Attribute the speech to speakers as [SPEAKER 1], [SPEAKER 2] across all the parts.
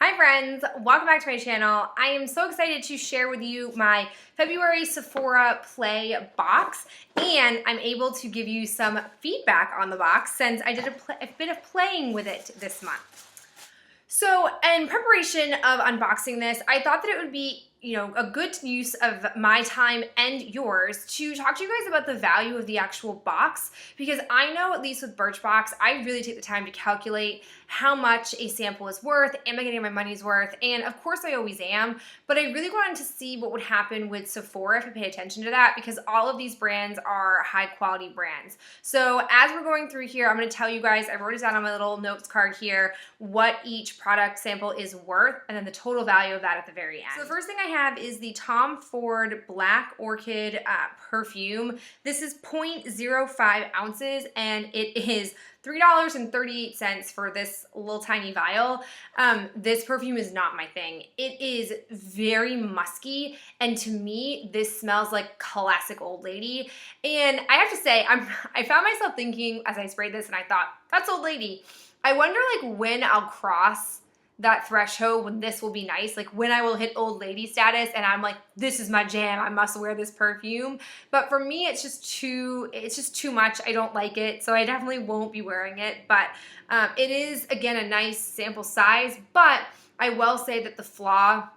[SPEAKER 1] Hi friends, welcome back to my channel. I am so excited to share with you my February Sephora Play box, and I'm able to give you some feedback on the box since I did a bit of playing with it this month. So in preparation of unboxing this, I thought that it would be a good use of my time and yours to talk to you guys about the value of the actual box, because I know, at least with Birchbox, I really take the time to calculate how much a sample is worth. Am I getting my money's worth? And of course I always am, but I really wanted to see what would happen with Sephora if I pay attention to that, because all of these brands are high quality brands. So as we're going through here, I'm going to tell you guys, I wrote it down on my little notes card here, what each product sample is worth, and then the total value of that at the very end. So the first thing I have is the Tom Ford Black Orchid perfume. This is 0.05 ounces, and it is $3.38 for this little tiny vial. This perfume is not my thing. It is very musky, and to me, this smells like classic old lady. And I have to say, I found myself thinking as I sprayed this, and I thought, that's old lady. I wonder like when I'll cross that threshold, when this will be nice, like when I will hit old lady status and I'm like, this is my jam, I must wear this perfume. But for me, it's just too much. I don't like it, so I definitely won't be wearing it. But it is, again, a nice sample size, but I will say that the flaw,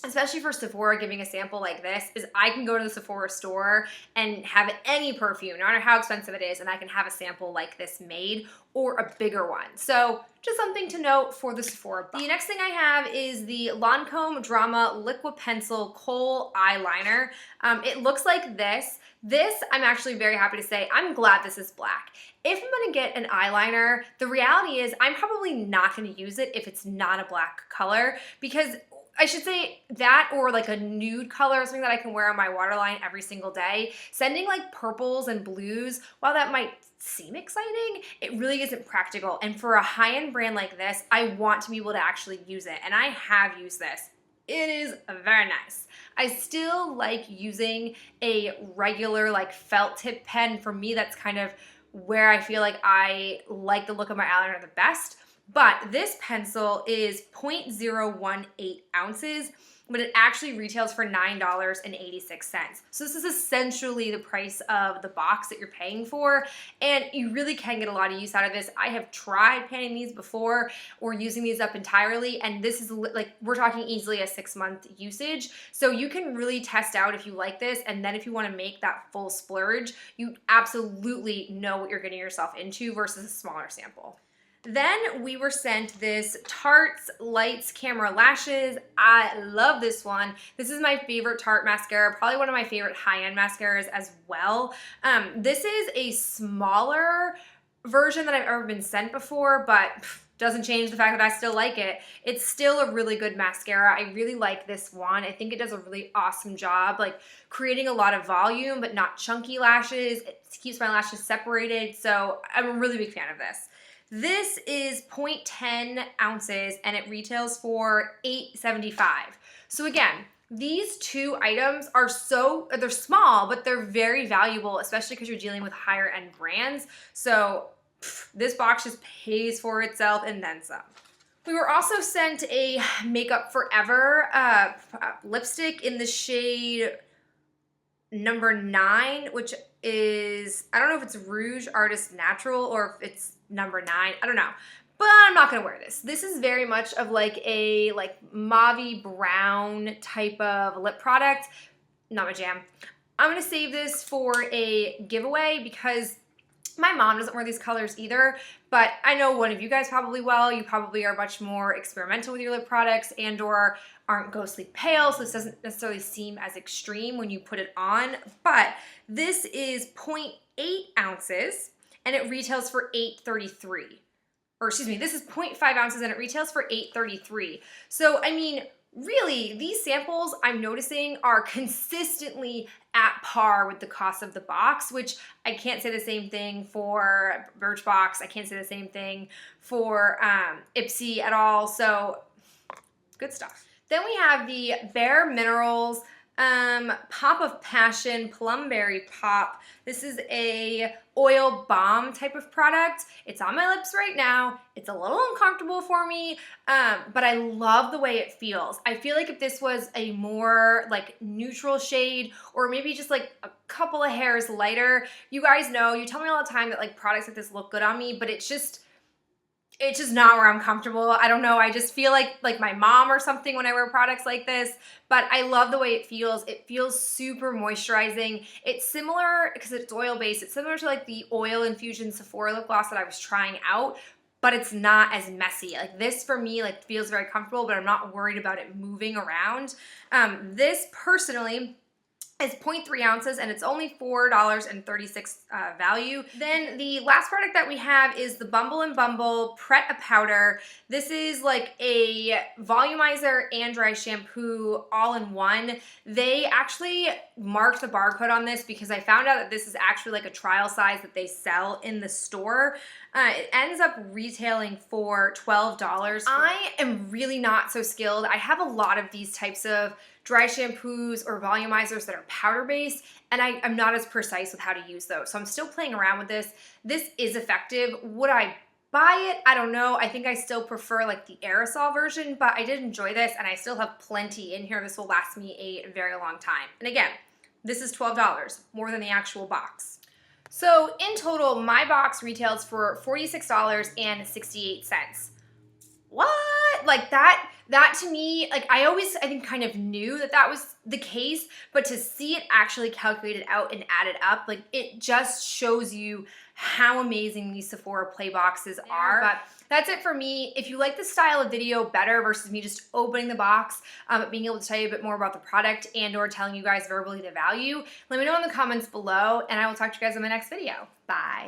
[SPEAKER 1] especially for Sephora giving a sample like this, is I can go to the Sephora store and have any perfume, no matter how expensive it is, and I can have a sample like this made, or a bigger one. So just something to note for the Sephora box. The next thing I have is the Lancome Drama Liquid Pencil Kohl Eyeliner. It looks like this. This, I'm actually very happy to say, I'm glad this is black. If I'm gonna get an eyeliner, the reality is I'm probably not gonna use it if it's not a black color, because I should say that, or like a nude color, something that I can wear on my waterline every single day. Sending like purples and blues, while that might seem exciting, it really isn't practical. And for a high-end brand like this, I want to be able to actually use it. And I have used this. It is very nice. I still like using a regular like felt tip pen. For me, that's kind of where I feel like I like the look of my eyeliner the best. But this pencil is 0.018 ounces, but it actually retails for $9.86. So this is essentially the price of the box that you're paying for, and you really can get a lot of use out of this. I have tried panning these before or using these up entirely, and this is like, we're talking easily a 6-month usage. So you can really test out if you like this, and then if you want to make that full splurge, you absolutely know what you're getting yourself into versus a smaller sample. Then we were sent this Tarte's Lights Camera Lashes. I love this one. This is my favorite Tarte mascara, probably one of my favorite high-end mascaras as well. This is a smaller version that I've ever been sent before, but doesn't change the fact that I still like it. It's still a really good mascara. I really like this one. I think it does a really awesome job, like creating a lot of volume, but not chunky lashes. It keeps my lashes separated, so I'm a really big fan of this. This is 0.10 ounces, and it retails for $8.75. So again, these two items are they're small, but they're very valuable, especially because you're dealing with higher end brands. So this box just pays for itself and then some. We were also sent a Makeup Forever lipstick in the shade number 9, which is, I don't know if it's Rouge Artist Natural or if it's number 9, I don't know, but I'm not gonna wear this. This is very much of like a mauve brown type of lip product. Not my jam. I'm gonna save this for a giveaway because my mom doesn't wear these colors either, but I know one of you guys probably will. You probably are much more experimental with your lip products and or aren't ghostly pale, so this doesn't necessarily seem as extreme when you put it on. But this is 0.8 ounces, and it retails for $8.33. Or excuse me, this is 0.5 ounces and it retails for $8.33. So, I mean, really, these samples I'm noticing are consistently at par with the cost of the box, which I can't say the same thing for Birchbox. I can't say the same thing for Ipsy at all. So, good stuff. Then we have the Bare Minerals Pop of Passion Plumberry Pop. This is a oil balm type of product. It's on my lips right now. It's a little uncomfortable for me, but I love the way it feels. I feel like if this was a more like neutral shade or maybe just like a couple of hairs lighter, you guys know, you tell me all the time that like products like this look good on me, but it's just not where I'm comfortable. I don't know. I just feel like my mom or something when I wear products like this, but I love the way it feels. It feels super moisturizing. It's similar, because it's oil-based, it's similar to like the Oil Infusion Sephora lip gloss that I was trying out, but it's not as messy. Like this for me like feels very comfortable, but I'm not worried about it moving around. This personally is 0.3 ounces and it's only $4.36 value. Then the last product that we have is the Bumble and Bumble Pret-A-Powder. This is like a volumizer and dry shampoo all in one. They actually marked the barcode on this because I found out that this is actually like a trial size that they sell in the store. It ends up retailing for $12. I am really not so skilled. I have a lot of these types of dry shampoos or volumizers that are powder based, and I'm not as precise with how to use those. So I'm still playing around with this. This is effective. Would I buy it? I don't know. I think I still prefer like the aerosol version, but I did enjoy this and I still have plenty in here. This will last me a very long time. And again, this is $12, more than the actual box. So in total, my box retails for $46.68. What? Like that to me, like I think kind of knew that that was the case, but to see it actually calculated out and added up, like it just shows you how amazing these Sephora Play boxes are. But that's it for me. If you like this style of video better versus me just opening the box, being able to tell you a bit more about the product and or telling you guys verbally the value, let me know in the comments below and I will talk to you guys in my next video. Bye.